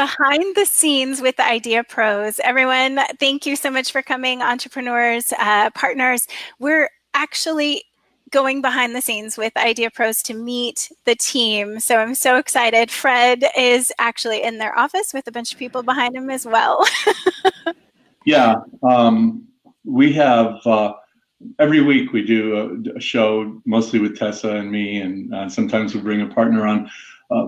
behind the scenes with the IdeaPros. Everyone, thank you so much for coming, entrepreneurs, partners. We're actually going behind the scenes with IdeaPros to meet the team. So I'm so excited. Fred is actually in their office with a bunch of people behind him as well. Yeah, we have every week we do a show mostly with Tessa and me, and sometimes we bring a partner on.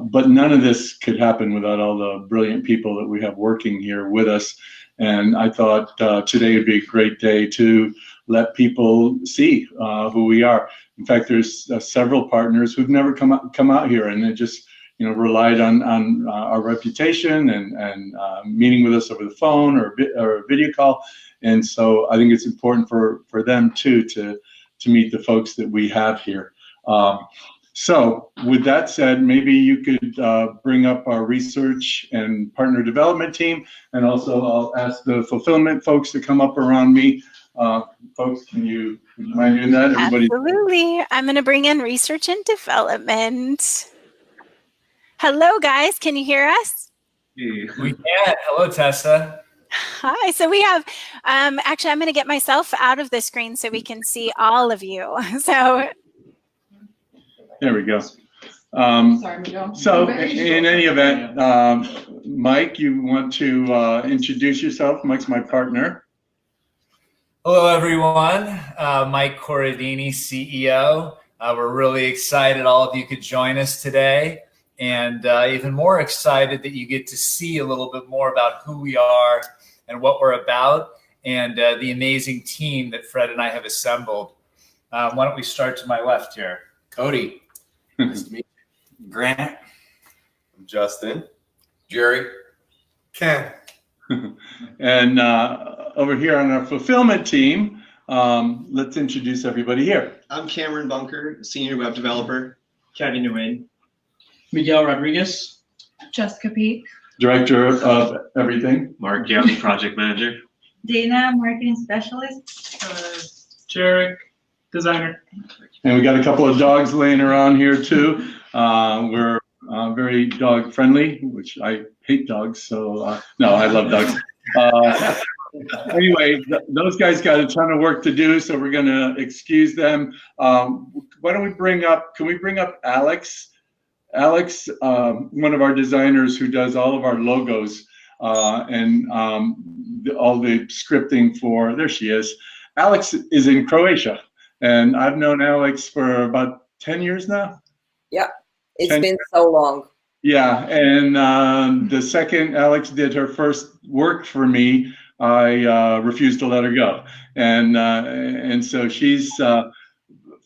But none of this could happen without all the brilliant people that we have working here with us. And I thought today would be a great day to let people see who we are. In fact, there's several partners who've never come out here, and they just relied on our reputation and meeting with us over the phone or a video call. And so I think it's important for them too to meet the folks that we have here. So with that said, maybe you could bring up our research and partner development team, and also I'll ask the fulfillment folks to come up around me. Folks, would you mind doing that? Everybody? Absolutely. I'm going to bring in research and development. Hello, guys. Can you hear us? We can. Hello, Tessa. Hi. So we have, actually, I'm going to get myself out of the screen so we can see all of you. So. There we go. So in any event, Mike, you want to introduce yourself? Mike's my partner. Hello, everyone. Mike Corradini, CEO. We're really excited all of you could join us today, and even more excited that you get to see a little bit more about who we are and what we're about, and the amazing team that Fred and I have assembled. Why don't we start to my left here? Cody. Nice to meet you. Grant. I'm Justin. Jerry. Ken. And over here on our fulfillment team, let's introduce everybody here. I'm Cameron Bunker, Senior Web Developer. Kevin Nguyen. Miguel Rodriguez. Jessica Peak. Director of everything. Mark Young, Project Manager. Dana, Marketing Specialist. Jarek, Designer. And we got a couple of dogs laying around here too. We're very dog friendly, which I hate dogs, so no, I love dogs. Anyway, those guys got a ton of work to do, so we're gonna excuse them. Why don't we bring up, can we bring up Alex? Alex, one of our designers who does all of our logos and all the scripting for, there she is. Alex is in Croatia. And I've known Alex for about 10 years now. Yeah, it's been so long. Yeah, and the second Alex did her first work for me, I refused to let her go. And so she's, for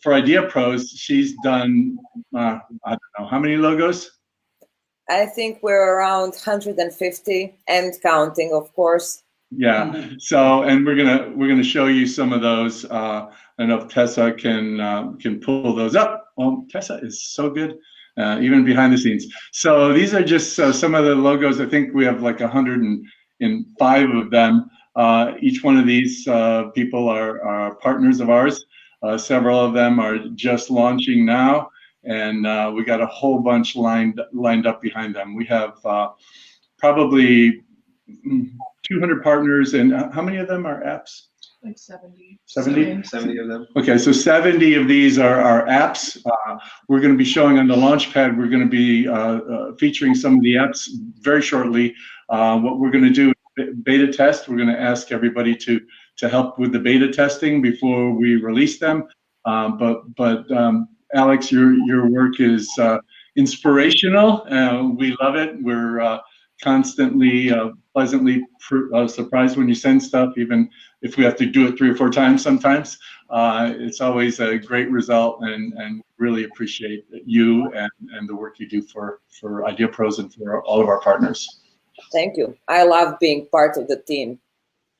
IdeaPros, she's done, I don't know, how many logos? I think we're around 150 and counting, of course. Yeah, so, and we're gonna show you some of those. I don't know if Tessa can pull those up. Well, Tessa is so good, even behind the scenes. So these are just some of the logos. I think we have like 105 of them. Each one of these people are partners of ours. Several of them are just launching now, and we got a whole bunch lined up behind them. We have probably 200 partners, and how many of them are apps? Like 70. 70? 70 of them. Okay, so 70 of these are apps. We're going to be showing on the Launchpad, we're going to be featuring some of the apps very shortly. What we're going to do, beta test, we're going to ask everybody to help with the beta testing before we release them. But Alex, your work is inspirational. We love it. We're constantly pleasantly surprised when you send stuff, even if we have to do it 3 or 4 times sometimes. It's always a great result, and really appreciate you and the work you do for IdeaPros and for all of our partners. Thank you. I love being part of the team.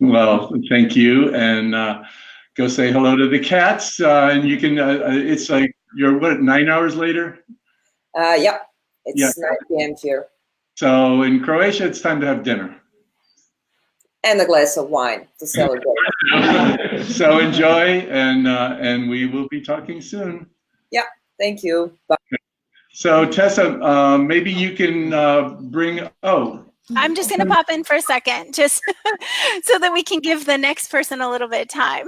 Well, thank you, and go say hello to the cats. And you can, it's like, you're what, 9 hours later? Yeah, it's 9 p.m. here. So in Croatia, it's time to have dinner. And a glass of wine to celebrate. So enjoy, and we will be talking soon. Yeah, thank you. Bye. So Tessa, maybe you can bring, oh, I'm just going to pop in for a second, just so that we can give the next person a little bit of time.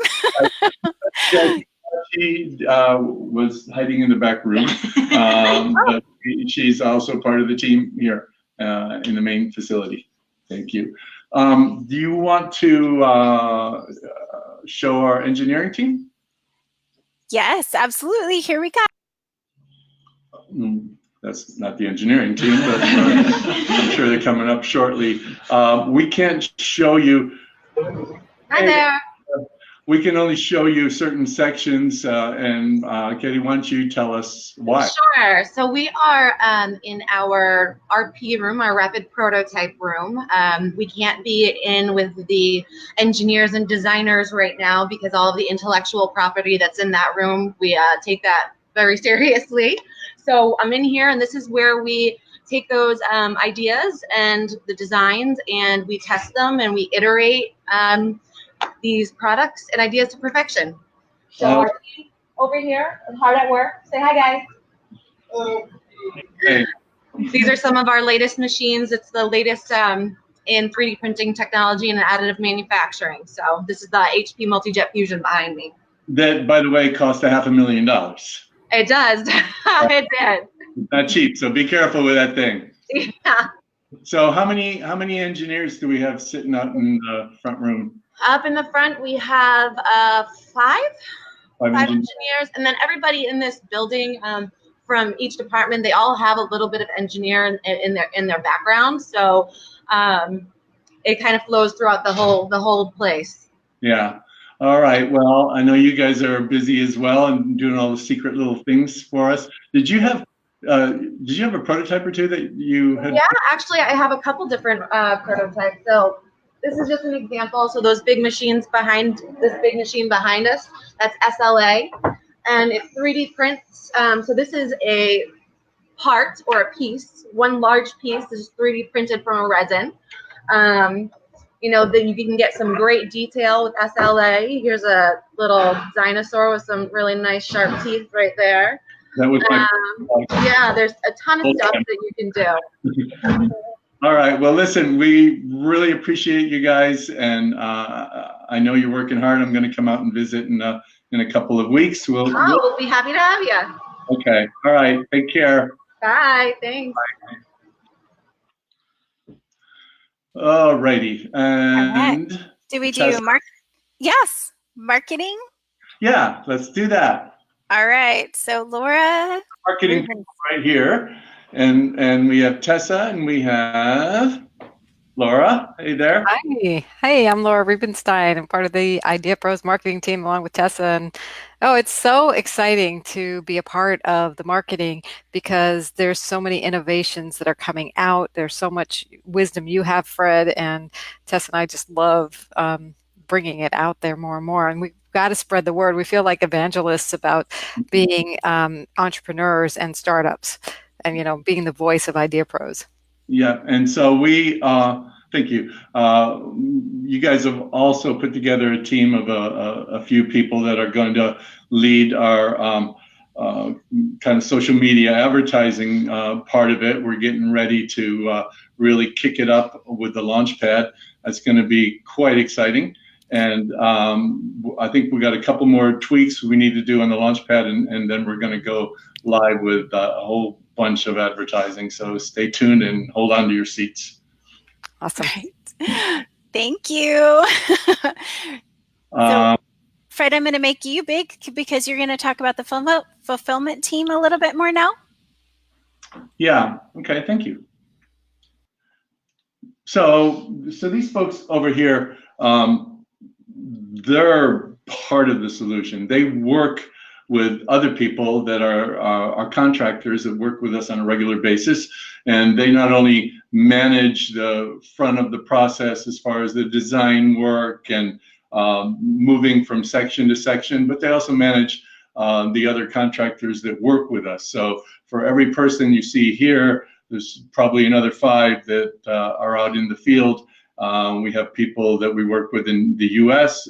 She was hiding in the back room, but she's also part of the team here in the main facility. Thank you. Do you want to show our engineering team? Yes, absolutely. Here we go. That's not the engineering team, but I'm sure they're coming up shortly. We can't show you. Hi there. We can only show you certain sections, and Katie, why don't you tell us why? Sure. So we are in our RP room, our rapid prototype room. We can't be in with the engineers and designers right now because all of the intellectual property that's in that room, we take that very seriously. So I'm in here, and this is where we take those ideas and the designs, and we test them, and we iterate these products and ideas to perfection. So our team over here is hard at work. Say hi, guys. Hey. These are some of our latest machines. It's the latest in 3D printing technology and additive manufacturing. So this is the HP Multi-Jet Fusion behind me. That, by the way, cost $500,000. It does. It did. It's not cheap, so be careful with that thing. Yeah. So how many engineers do we have sitting out in the front room? Up in the front, we have five engineers, and then everybody in this building from each department, they all have a little bit of engineer in their background, so it kind of flows throughout the whole place. Yeah. All right. Well, I know you guys are busy as well and doing all the secret little things for us. Did you have a prototype or two that you had? Yeah, actually, I have a couple different prototypes. So this is just an example. So those big machines behind this big machine behind us, that's SLA, and it 3D prints. So this is a part or a piece, one large piece is 3D printed from a resin. You know, then you can get some great detail with SLA. Here's a little dinosaur with some really nice sharp teeth right there. That was yeah, there's a ton of stuff that you can do. All right. Well, listen, we really appreciate you guys, and I know you're working hard. I'm going to come out and visit in a couple of weeks. We'll be happy to have you. Okay. All right. Take care. Bye. Thanks. Bye. All righty. And do we do Yes, marketing? Yeah, let's do that. All right. So Laura. Marketing right here. And we have Tessa and we have Laura. Hey there. Hi. Hey, I'm Laura Rubenstein. I'm part of the IdeaPros marketing team along with Tessa. And oh, it's so exciting to be a part of the marketing because there's so many innovations that are coming out. There's so much wisdom you have, Fred, and Tessa and I just love bringing it out there more and more. And we've got to spread the word. We feel like evangelists about being entrepreneurs and startups and, you know, being the voice of IdeaPros. Yeah, and so we, thank you. You guys have also put together a team of a few people that are going to lead our kind of social media advertising part of it. We're getting ready to really kick it up with the Launchpad. That's going to be quite exciting. And I think we got a couple more tweaks we need to do on the Launchpad, and then we're going to go live with a whole bunch of advertising. So stay tuned and hold on to your seats. Awesome. Right. Thank you. So, Fred, I'm going to make you big because you're going to talk about the fulfillment team a little bit more now. Yeah. Okay. Thank you. So these folks over here, they're part of the solution. They work with other people that are our contractors that work with us on a regular basis. And they not only manage the front of the process as far as the design work and moving from section to section, but they also manage the other contractors that work with us. So for every person you see here, there's probably another 5 that are out in the field. We have people that we work with in the US.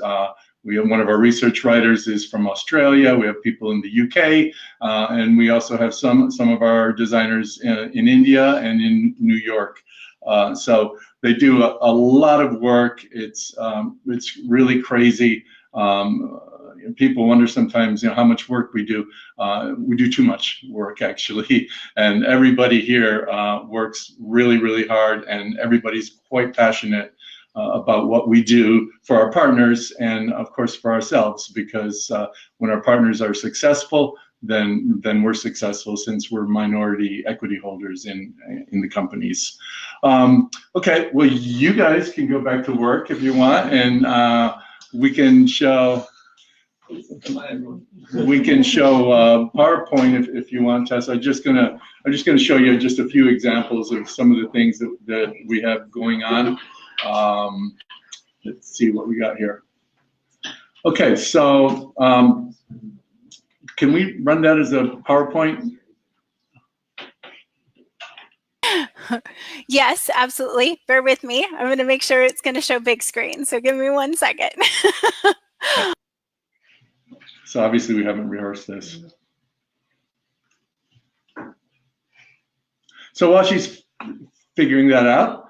We have one of our research writers is from Australia. We have people in the UK, and we also have some of our designers in India and in New York. So they do a lot of work. It's really crazy. People wonder sometimes, how much work we do. We do too much work, actually, and everybody here works really, really hard, and everybody's quite passionate about what we do for our partners and, of course, for ourselves, because when our partners are successful, then we're successful, since we're minority equity holders in the companies. Okay, well, you guys can go back to work if you want, and we can show PowerPoint if you want, Tess. I'm just gonna show you just a few examples of some of the things that we have going on. Let's see what we got here. Okay, so can we run that as a PowerPoint? Yes, absolutely. Bear with me. I'm going to make sure it's going to show big screen. So give me 1 second. So obviously we haven't rehearsed this. So while she's figuring that out,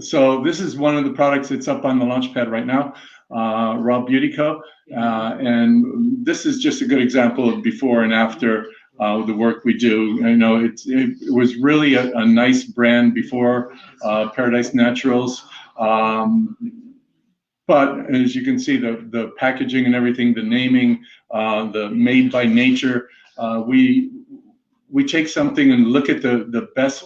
so this is one of the products that's up on the Launchpad right now, Raw Beauty Co. And this is just a good example of before and after the work we do. It was really a nice brand before Paradise Naturals. But as you can see, the packaging and everything, the naming, the made by nature, we take something and look at the best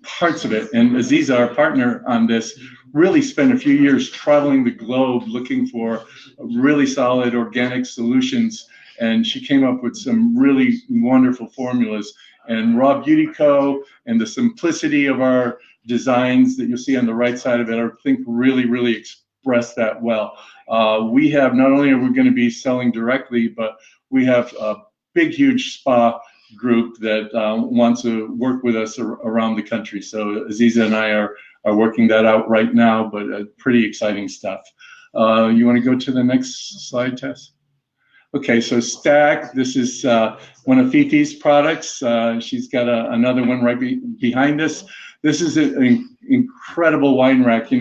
parts of it. And Aziza, our partner on this, really spent a few years traveling the globe looking for really solid organic solutions. And she came up with some really wonderful formulas. And Raw Beauty Co. and the simplicity of our designs that you'll see on the right side of it, I think really, really express that well. We have, not only are we going to be selling directly, but we have a big, huge spa group that wants to work with us around the country. So Aziza and I are working that out right now, but pretty exciting stuff. You want to go to the next slide, Tess? Okay, so Stack, this is one of Fifi's products. She's got another one right behind us. This is an incredible wine rack.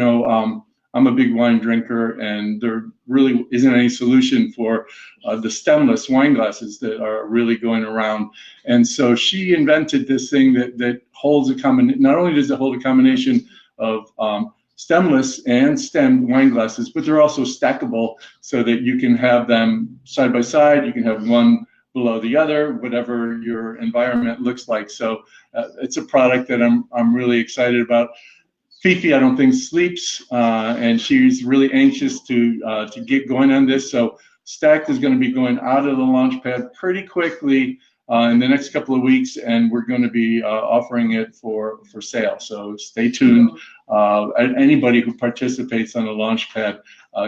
I'm a big wine drinker, and there really isn't any solution for the stemless wine glasses that are really going around. And so she invented this thing that holds not only does it hold a combination of stemless and stemmed wine glasses, but they're also stackable so that you can have them side by side. You can have one below the other, whatever your environment looks like. So it's a product that I'm really excited about. Fifi, I don't think, sleeps, and she's really anxious to get going on this. So Stacked is going to be going out of the Launchpad pretty quickly in the next couple of weeks, and we're going to be offering it for sale. So stay tuned. Anybody who participates on the Launchpad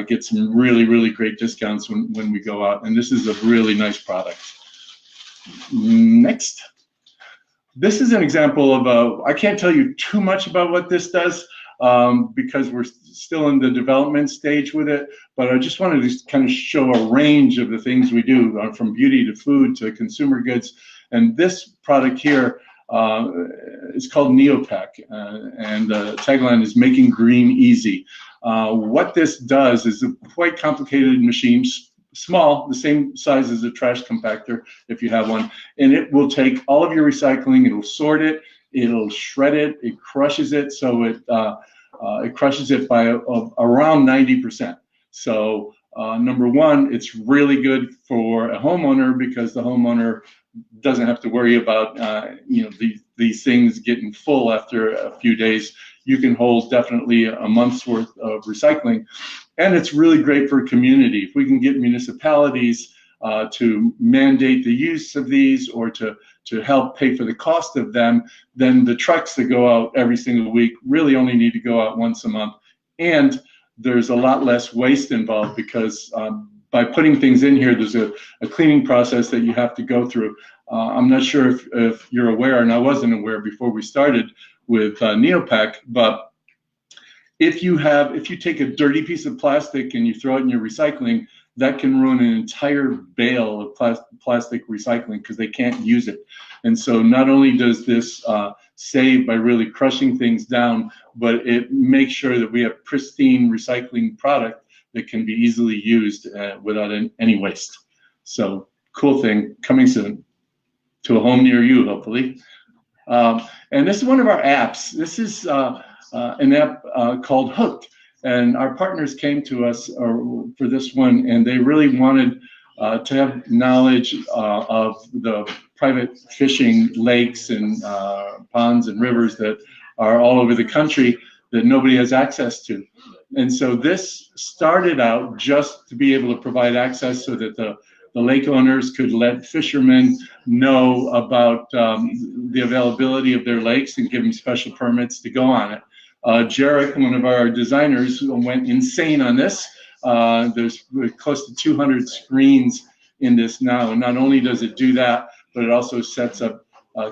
gets some really, really great discounts when we go out. And this is a really nice product. Next. This is an example of I can't tell you too much about what this does because we're still in the development stage with it, but I just wanted to kind of show a range of the things we do, from beauty to food to consumer goods. And this product here is called Neopac, and the tagline is "Making Green Easy." What this does is a quite complicated machine, small, the same size as a trash compactor if you have one, and it will take all of your recycling, it'll sort it, it'll shred it, it crushes it, so it crushes it by around 90%. So number one, it's really good for a homeowner because the homeowner doesn't have to worry about these things getting full after a few days. You can hold definitely a month's worth of recycling. And it's really great for a community. If we can get municipalities to mandate the use of these or to help pay for the cost of them, then the trucks that go out every single week really only need to go out once a month. And there's a lot less waste involved because by putting things in here, there's a cleaning process that you have to go through. I'm not sure if you're aware, and I wasn't aware before we started with Neopac, but if you take a dirty piece of plastic and you throw it in your recycling, that can ruin an entire bale of plastic recycling because they can't use it. And so not only does this save by really crushing things down, but it makes sure that we have pristine recycling product that can be easily used without any waste. So cool thing coming soon to a home near you, hopefully. And this is one of our apps. This is an app called Hooked. And our partners came to us for this one, and they really wanted to have knowledge of the private fishing lakes and ponds and rivers that are all over the country that nobody has access to. And so this started out just to be able to provide access so that the lake owners could let fishermen know about the availability of their lakes and give them special permits to go on it. Jarek, one of our designers, went insane on this. There's close to 200 screens in this now, and not only does it do that, but it also sets up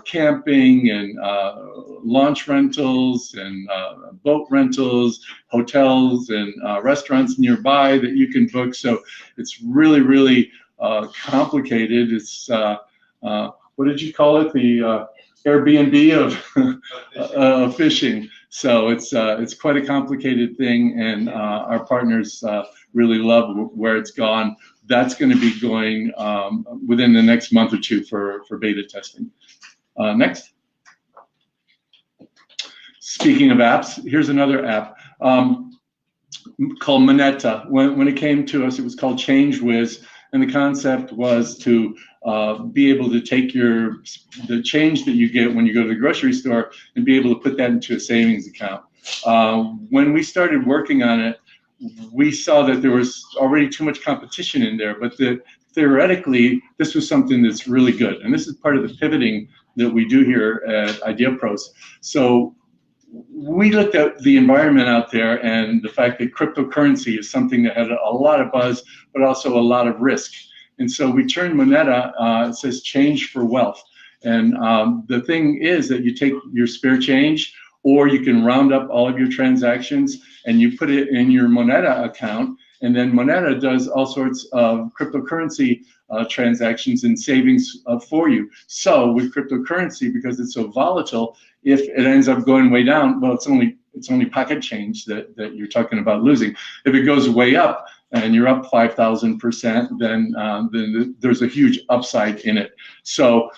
camping and launch rentals and boat rentals, hotels and restaurants nearby that you can book. So it's really, really complicated. It's what did you call it? The Airbnb of fishing. So it's quite a complicated thing, and our partners really love where it's gone. That's going to be going within the next month or two for beta testing. Next. Speaking of apps, here's another app called Moneta. When it came to us, it was called ChangeWiz, and the concept was to be able to take the change that you get when you go to the grocery store and be able to put that into a savings account. When we started working on it, we saw that there was already too much competition in there, but theoretically, this was something that's really good. And this is part of the pivoting that we do here at IdeaPros. So we looked at the environment out there and the fact that cryptocurrency is something that had a lot of buzz, but also a lot of risk. And so we turned Moneta, it says change for wealth. And the thing is that you take your spare change, or you can round up all of your transactions and you put it in your Moneta account. And then Moneta does all sorts of cryptocurrency transactions and savings for you. So with cryptocurrency, because it's so volatile, if it ends up going way down, well, it's only pocket change that you're talking about losing. If it goes way up and you're up 5,000%, then there's a huge upside in it. So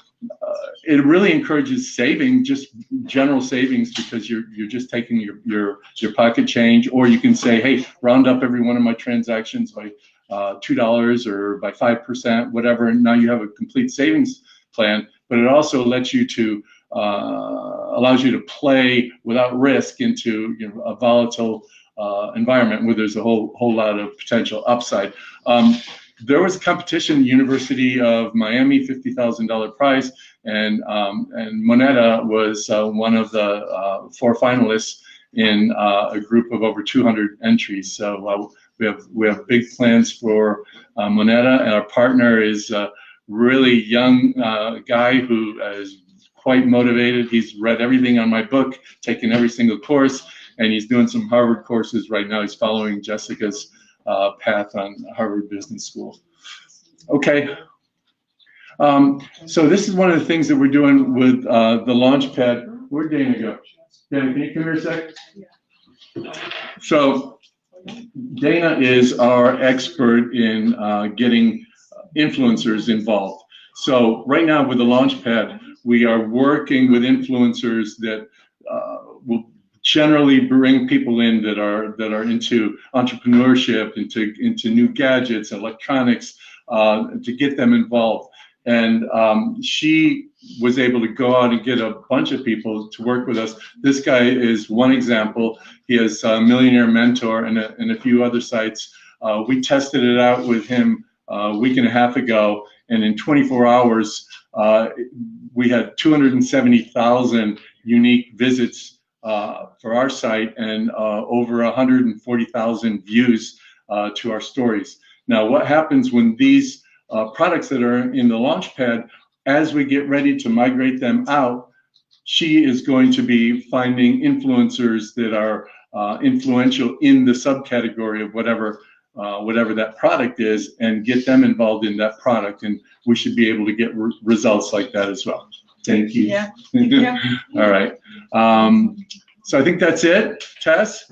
it really encourages saving, just general savings, because you're just taking your pocket change, or you can say, hey, round up every one of my transactions by $2 or by 5%, whatever, and now you have a complete savings plan. But it also lets you to allows you to play without risk into a volatile environment where there's a whole lot of potential upside. There was a competition, University of Miami, $50,000 prize, and Moneta was one of the 4 finalists in a group of over 200 entries. So we have big plans for Moneta, and our partner is a really young guy who is quite motivated. He's read everything on my book, taken every single course, and he's doing some Harvard courses right now. He's following Jessica's path on Harvard Business School. Okay. So this is one of the things that we're doing with the Launchpad. Where'd Dana go? Dana, can you come here a sec? So Dana is our expert in getting influencers involved. So right now with the Launchpad, we are working with influencers that will generally bring people in that are into entrepreneurship, into new gadgets, electronics, to get them involved. And she was able to go out and get a bunch of people to work with us. This guy is one example. He has a Millionaire Mentor and a few other sites. We tested it out with him a week and a half ago, and in 24 hours, we had 270,000 unique visits for our site and over 140,000 views to our stories. Now, what happens when these products that are in the Launchpad, as we get ready to migrate them out, she is going to be finding influencers that are influential in the subcategory of whatever that product is, and get them involved in that product, and we should be able to get results like that as well. Thank you. Yeah. Thank you. All right. So I think that's it. Tess?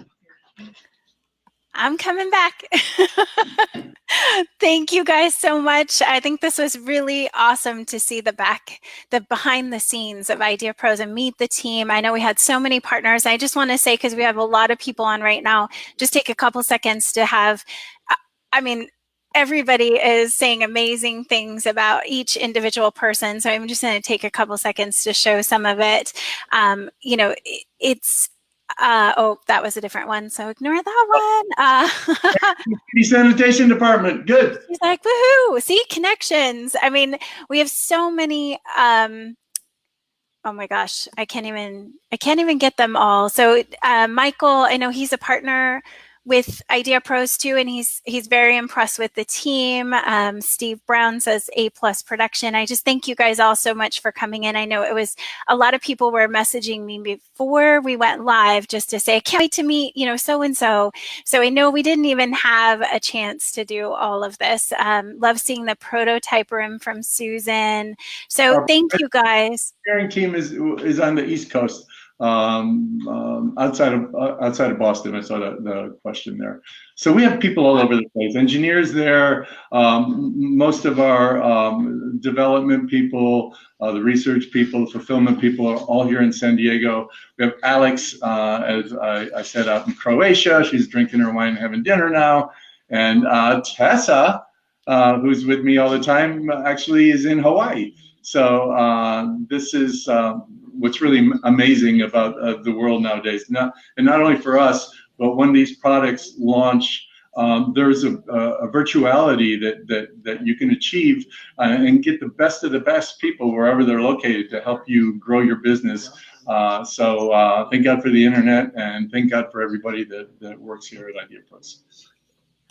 I'm coming back. Thank you guys so much. I think this was really awesome to see the behind the scenes of IdeaPros and meet the team. I know we had so many partners. I just want to say, because we have a lot of people on right now, just take a couple seconds to have, I mean, everybody is saying amazing things about each individual person. So I'm just going to take a couple seconds to show some of it. You know, it's, oh, that was a different one. So ignore that one. City Sanitation Department. Good. He's like, woohoo. See, connections. I mean, we have so many, oh my gosh, I can't even get them all. So Michael, I know he's a partner with IdeaPros too, and he's very impressed with the team. Steve Brown says A+ production. I just thank you guys all so much for coming in. I know it was a lot of people were messaging me before we went live just to say, I can't wait to meet, you know, so-and-so. So I know we didn't even have a chance to do all of this. Love seeing the prototype room from Susan. So thank you guys. The engineering team is on the East Coast. Outside of Boston. I saw the question there. So we have people all over the place. Engineers there, most of our development people, the research people, the fulfillment people are all here in San Diego. We have Alex, as I said, out in Croatia. She's drinking her wine and having dinner now. And Tessa, who's with me all the time, actually is in Hawaii. So this is what's really amazing about the world nowadays. Not only for us, but when these products launch, there's a virtuality that you can achieve and get the best of the best people wherever they're located to help you grow your business. So thank God for the internet, and thank God for everybody that works here at IdeaPros.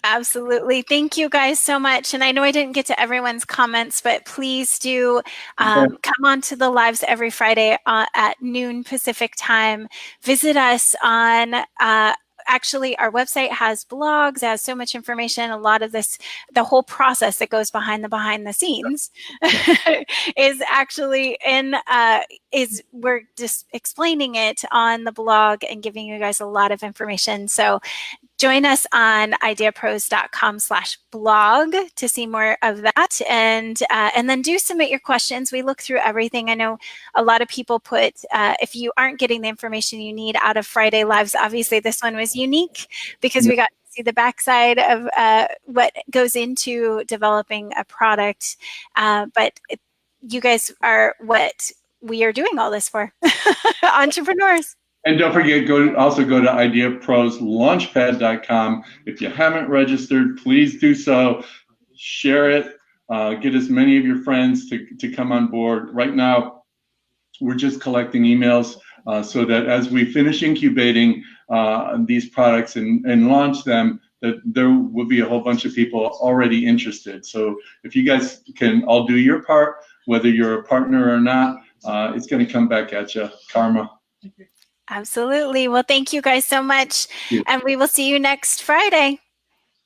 Absolutely. Thank you guys so much. And I know I didn't get to everyone's comments, but please do come on to the lives every Friday at noon Pacific time. Visit us on, actually, our website has blogs, it has so much information. A lot of this, the whole process that goes behind the scenes is actually we're just explaining it on the blog and giving you guys a lot of information. So join us on ideapros.com/blog to see more of that, and then do submit your questions. We look through everything. I know a lot of people put, if you aren't getting the information you need out of Friday Lives, obviously this one was unique because we got to see the backside of what goes into developing a product. But you guys are what we are doing all this for, entrepreneurs. And don't forget, also go to IdeaProsLaunchpad.com. If you haven't registered, please do so. Share it. Get as many of your friends to come on board. Right now, we're just collecting emails so that as we finish incubating these products and launch them, that there will be a whole bunch of people already interested. So if you guys can all do your part, whether you're a partner or not, it's going to come back at you. Karma. Absolutely. Well, thank you guys so much. And we will see you next Friday.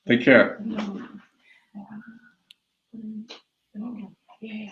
Take care. Yeah.